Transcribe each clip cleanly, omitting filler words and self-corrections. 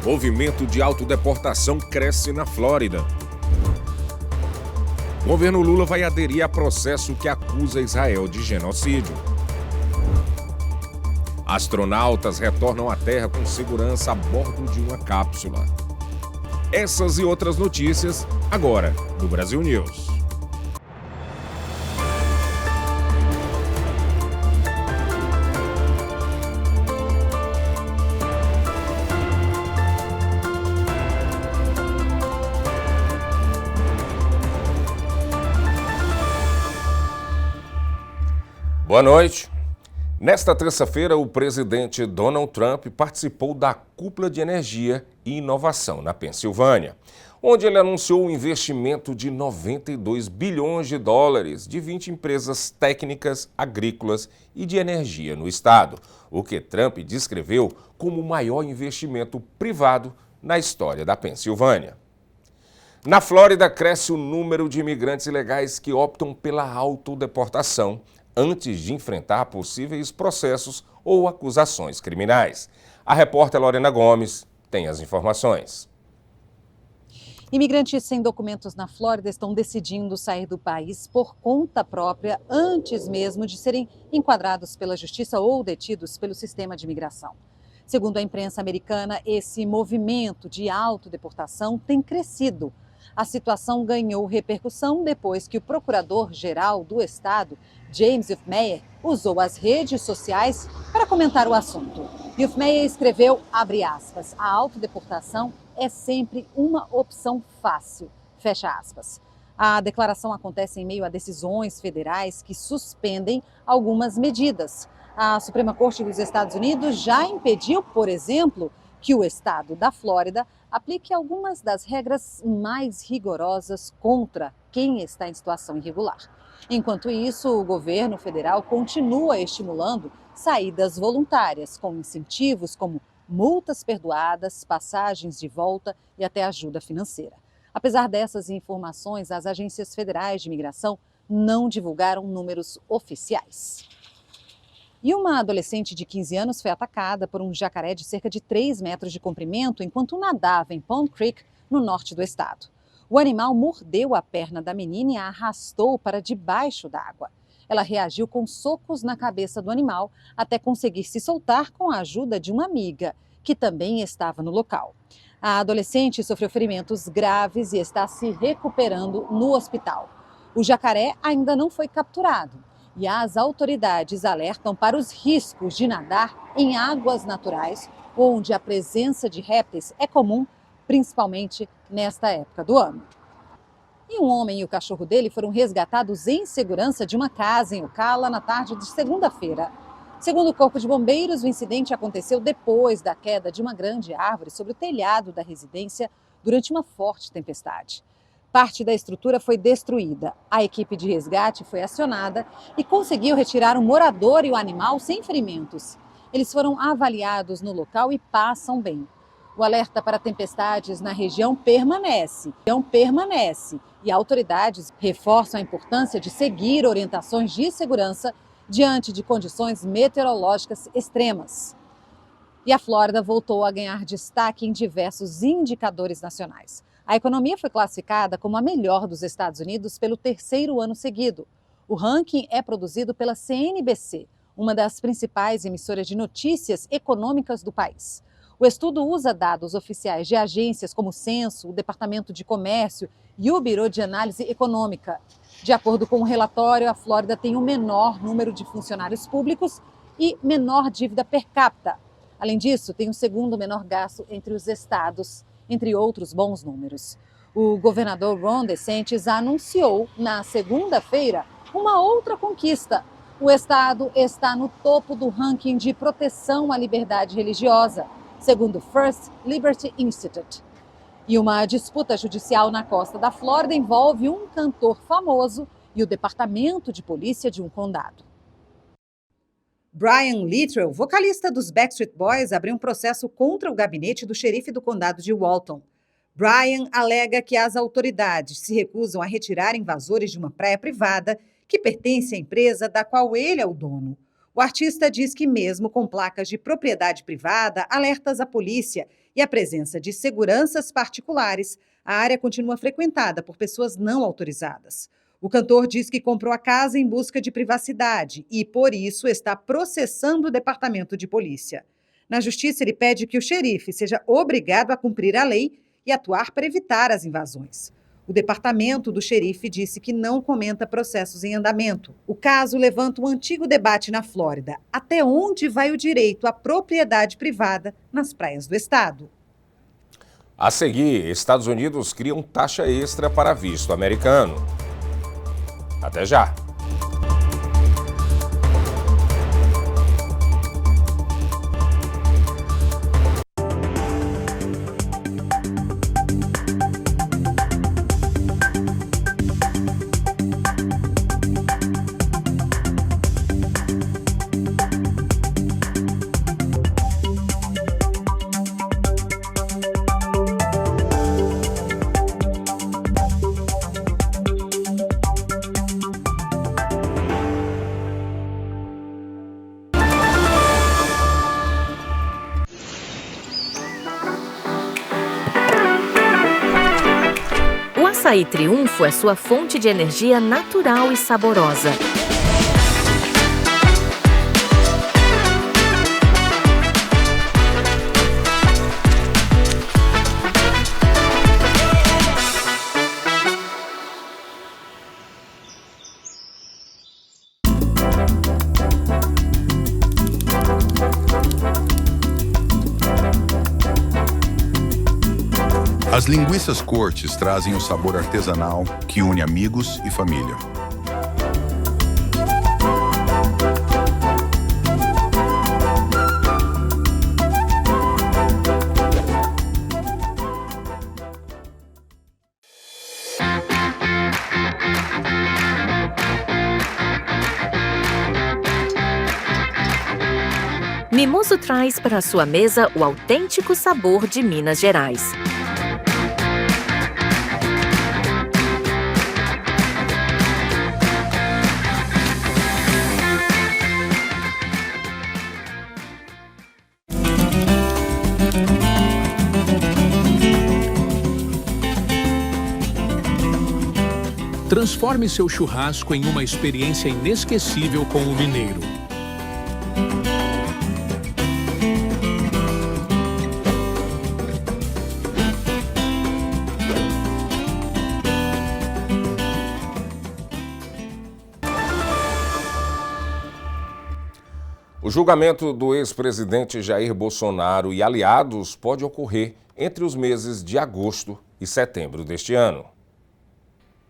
Movimento de autodeportação cresce na Flórida. O governo Lula vai aderir a processo que acusa Israel de genocídio. Astronautas retornam à Terra com segurança a bordo de uma cápsula. Essas e outras notícias, agora, no Brasil News. Boa noite. Nesta terça-feira, o presidente Donald Trump participou da Cúpula de Energia e Inovação na Pensilvânia, onde ele anunciou um investimento de 92 bilhões de dólares de 20 empresas técnicas, agrícolas e de energia no estado, o que Trump descreveu como o maior investimento privado na história da Pensilvânia. Na Flórida, cresce o número de imigrantes ilegais que optam pela autodeportação antes de enfrentar possíveis processos ou acusações criminais. A repórter Lorena Gomes tem as informações. Imigrantes sem documentos na Flórida estão decidindo sair do país por conta própria antes mesmo de serem enquadrados pela justiça ou detidos pelo sistema de imigração. Segundo a imprensa americana, esse movimento de autodeportação tem crescido. A situação ganhou repercussão depois que o procurador-geral do estado, James Hufmeier, usou as redes sociais para comentar o assunto. Hufmeier escreveu, abre aspas, a autodeportação é sempre uma opção fácil, fecha aspas. A declaração acontece em meio a decisões federais que suspendem algumas medidas. A Suprema Corte dos Estados Unidos já impediu, por exemplo, que o estado da Flórida aplique algumas das regras mais rigorosas contra quem está em situação irregular. Enquanto isso, o governo federal continua estimulando saídas voluntárias, com incentivos como multas perdoadas, passagens de volta e até ajuda financeira. Apesar dessas informações, as agências federais de imigração não divulgaram números oficiais. E uma adolescente de 15 anos foi atacada por um jacaré de cerca de 3 metros de comprimento enquanto nadava em Pond Creek, no norte do estado. O animal mordeu a perna da menina e a arrastou para debaixo d'água. Ela reagiu com socos na cabeça do animal até conseguir se soltar com a ajuda de uma amiga, que também estava no local. A adolescente sofreu ferimentos graves e está se recuperando no hospital. O jacaré ainda não foi capturado. E as autoridades alertam para os riscos de nadar em águas naturais, onde a presença de répteis é comum, principalmente nesta época do ano. E um homem e o cachorro dele foram resgatados em segurança de uma casa em Ocala na tarde de segunda-feira. Segundo o Corpo de Bombeiros, o incidente aconteceu depois da queda de uma grande árvore sobre o telhado da residência durante uma forte tempestade. Parte da estrutura foi destruída. A equipe de resgate foi acionada e conseguiu retirar o morador e o animal sem ferimentos. Eles foram avaliados no local e passam bem. O alerta para tempestades na região permanece. E autoridades reforçam a importância de seguir orientações de segurança diante de condições meteorológicas extremas. E a Flórida voltou a ganhar destaque em diversos indicadores nacionais. A economia foi classificada como a melhor dos Estados Unidos pelo 3º ano seguido. O ranking é produzido pela CNBC, uma das principais emissoras de notícias econômicas do país. O estudo usa dados oficiais de agências como o Censo, o Departamento de Comércio e o Bureau de Análise Econômica. De acordo com o relatório, a Flórida tem o menor número de funcionários públicos e menor dívida per capita. Além disso, tem o 2º menor gasto entre os estados, entre outros bons números. O governador Ron DeSantis anunciou na segunda-feira uma outra conquista. O estado está no topo do ranking de proteção à liberdade religiosa, segundo o First Liberty Institute. E uma disputa judicial na costa da Flórida envolve um cantor famoso e o departamento de polícia de um condado. Brian Littrell, vocalista dos Backstreet Boys, abriu um processo contra o gabinete do xerife do condado de Walton. Brian alega que as autoridades se recusam a retirar invasores de uma praia privada que pertence à empresa da qual ele é o dono. O artista diz que mesmo com placas de propriedade privada, alertas à polícia e a presença de seguranças particulares, a área continua frequentada por pessoas não autorizadas. O cantor diz que comprou a casa em busca de privacidade e, por isso, está processando o departamento de polícia. Na justiça, ele pede que o xerife seja obrigado a cumprir a lei e atuar para evitar as invasões. O departamento do xerife disse que não comenta processos em andamento. O caso levanta um antigo debate na Flórida: até onde vai o direito à propriedade privada nas praias do estado? A seguir, Estados Unidos criam taxa extra para visto americano. Até já! O açaí Triunfo é sua fonte de energia natural e saborosa. As linguiças Cortes trazem o sabor artesanal que une amigos e família. Mimoso traz para a sua mesa o autêntico sabor de Minas Gerais. Transforme seu churrasco em uma experiência inesquecível com o mineiro. O julgamento do ex-presidente Jair Bolsonaro e aliados pode ocorrer entre os meses de agosto e setembro deste ano.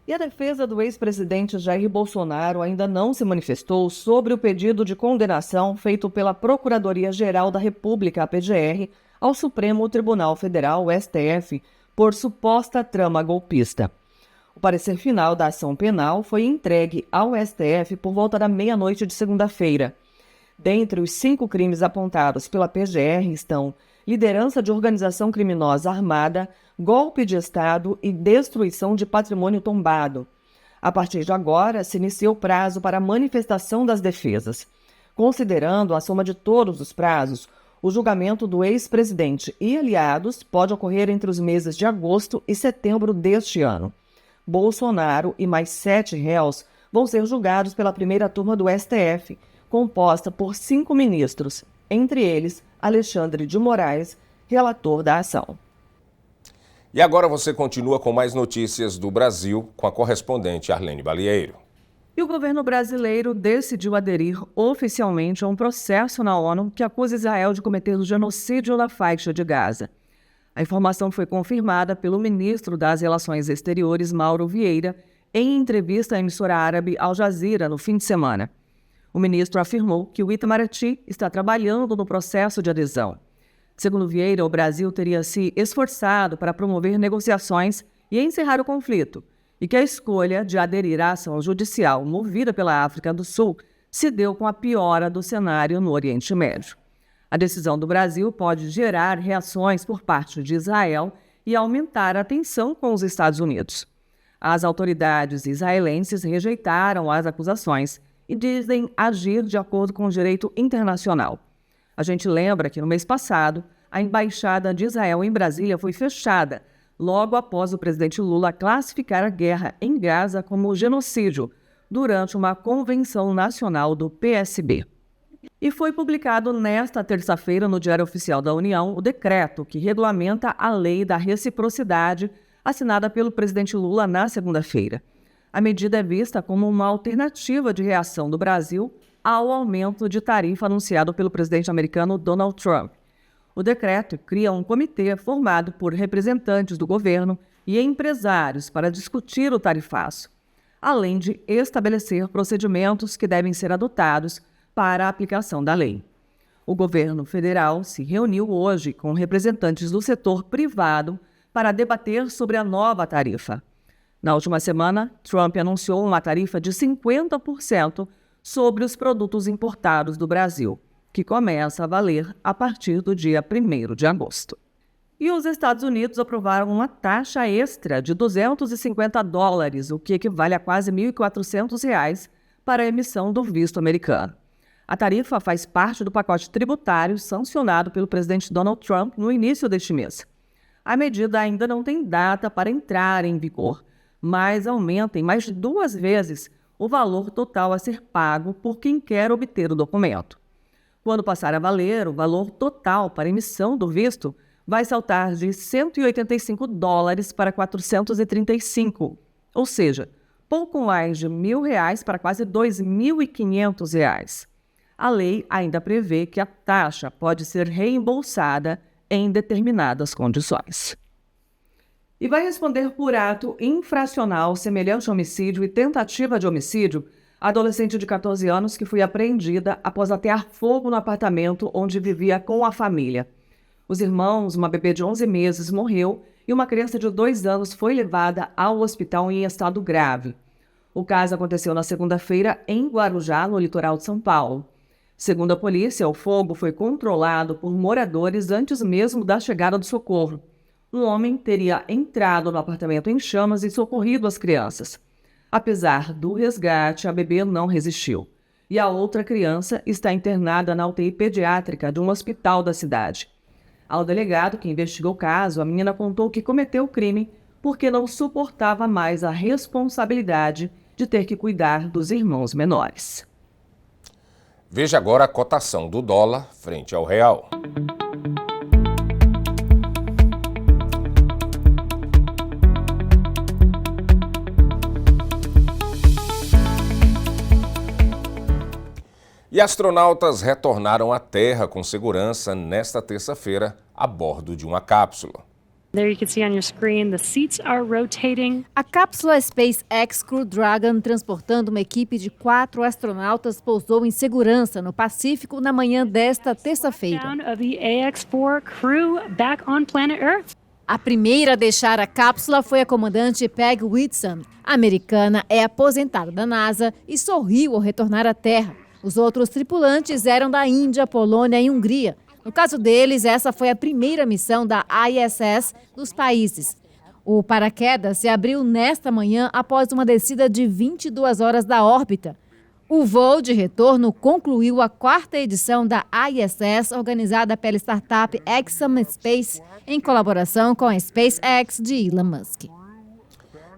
E a defesa do ex-presidente Jair Bolsonaro ainda não se manifestou sobre o pedido de condenação feito pela Procuradoria-Geral da República, a PGR, ao Supremo Tribunal Federal, o STF, por suposta trama golpista. O parecer final da ação penal foi entregue ao STF por volta da meia-noite de segunda-feira. Dentre os 5 crimes apontados pela PGR estão liderança de organização criminosa armada, golpe de Estado e destruição de patrimônio tombado. A partir de agora, se inicia o prazo para a manifestação das defesas. Considerando a soma de todos os prazos, o julgamento do ex-presidente e aliados pode ocorrer entre os meses de agosto e setembro deste ano. Bolsonaro e mais 7 réus vão ser julgados pela primeira turma do STF, composta por 5 ministros, entre eles Alexandre de Moraes, relator da ação. E agora você continua com mais notícias do Brasil com a correspondente Arlene Balieiro. E o governo brasileiro decidiu aderir oficialmente a um processo na ONU que acusa Israel de cometer o genocídio na faixa de Gaza. A informação foi confirmada pelo ministro das Relações Exteriores, Mauro Vieira, em entrevista à emissora árabe Al Jazeera no fim de semana. O ministro afirmou que o Itamaraty está trabalhando no processo de adesão. Segundo Vieira, o Brasil teria se esforçado para promover negociações e encerrar o conflito, e que a escolha de aderir à ação judicial movida pela África do Sul se deu com a piora do cenário no Oriente Médio. A decisão do Brasil pode gerar reações por parte de Israel e aumentar a tensão com os Estados Unidos. As autoridades israelenses rejeitaram as acusações e dizem agir de acordo com o direito internacional. A gente lembra que no mês passado, a embaixada de Israel em Brasília foi fechada logo após o presidente Lula classificar a guerra em Gaza como genocídio durante uma convenção nacional do PSB. E foi publicado nesta terça-feira no Diário Oficial da União o decreto que regulamenta a lei da reciprocidade assinada pelo presidente Lula na segunda-feira. A medida é vista como uma alternativa de reação do Brasil ao aumento de tarifa anunciado pelo presidente americano Donald Trump. O decreto cria um comitê formado por representantes do governo e empresários para discutir o tarifaço, além de estabelecer procedimentos que devem ser adotados para a aplicação da lei. O governo federal se reuniu hoje com representantes do setor privado para debater sobre a nova tarifa. Na última semana, Trump anunciou uma tarifa de 50% sobre os produtos importados do Brasil, que começa a valer a partir do dia 1º de agosto. E os Estados Unidos aprovaram uma taxa extra de $250, o que equivale a quase R$ 1.400 para a emissão do visto americano. A tarifa faz parte do pacote tributário sancionado pelo presidente Donald Trump no início deste mês. A medida ainda não tem data para entrar em vigor, mas aumenta em mais de 2 vezes o valor total a ser pago por quem quer obter o documento. Quando passar a valer, o valor total para emissão do visto vai saltar de $185 para $435, ou seja, pouco mais de R$ 1.000 para quase R$ 2.500. A lei ainda prevê que a taxa pode ser reembolsada em determinadas condições. E vai responder por ato infracional semelhante a homicídio e tentativa de homicídio a adolescente de 14 anos que foi apreendida após atear fogo no apartamento onde vivia com a família. Os irmãos, uma bebê de 11 meses, morreu e uma criança de 2 anos foi levada ao hospital em estado grave. O caso aconteceu na segunda-feira em Guarujá, no litoral de São Paulo. Segundo a polícia, o fogo foi controlado por moradores antes mesmo da chegada do socorro. Um homem teria entrado no apartamento em chamas e socorrido as crianças. Apesar do resgate, a bebê não resistiu. E a outra criança está internada na UTI pediátrica de um hospital da cidade. Ao delegado que investigou o caso, a menina contou que cometeu o crime porque não suportava mais a responsabilidade de ter que cuidar dos irmãos menores. Veja agora a cotação do dólar frente ao real. E astronautas retornaram à Terra com segurança nesta terça-feira a bordo de uma cápsula. There you can see on your screen, the seats are rotating. A cápsula SpaceX Crew Dragon, transportando uma equipe de 4 astronautas, pousou em segurança no Pacífico na manhã desta terça-feira. Down of the AX-4 crew back on planet Earth. A primeira a deixar a cápsula foi a comandante Peg Whitson. A americana é aposentada da NASA e sorriu ao retornar à Terra. Os outros tripulantes eram da Índia, Polônia e Hungria. No caso deles, essa foi a primeira missão da ISS dos países. O paraquedas se abriu nesta manhã após uma descida de 22 horas da órbita. O voo de retorno concluiu a 4ª edição da ISS, organizada pela startup Exxon Space, em colaboração com a SpaceX de Elon Musk.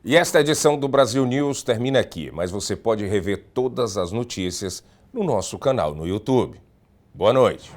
E esta edição do Brasil News termina aqui, mas você pode rever todas as notícias no nosso canal no YouTube. Boa noite.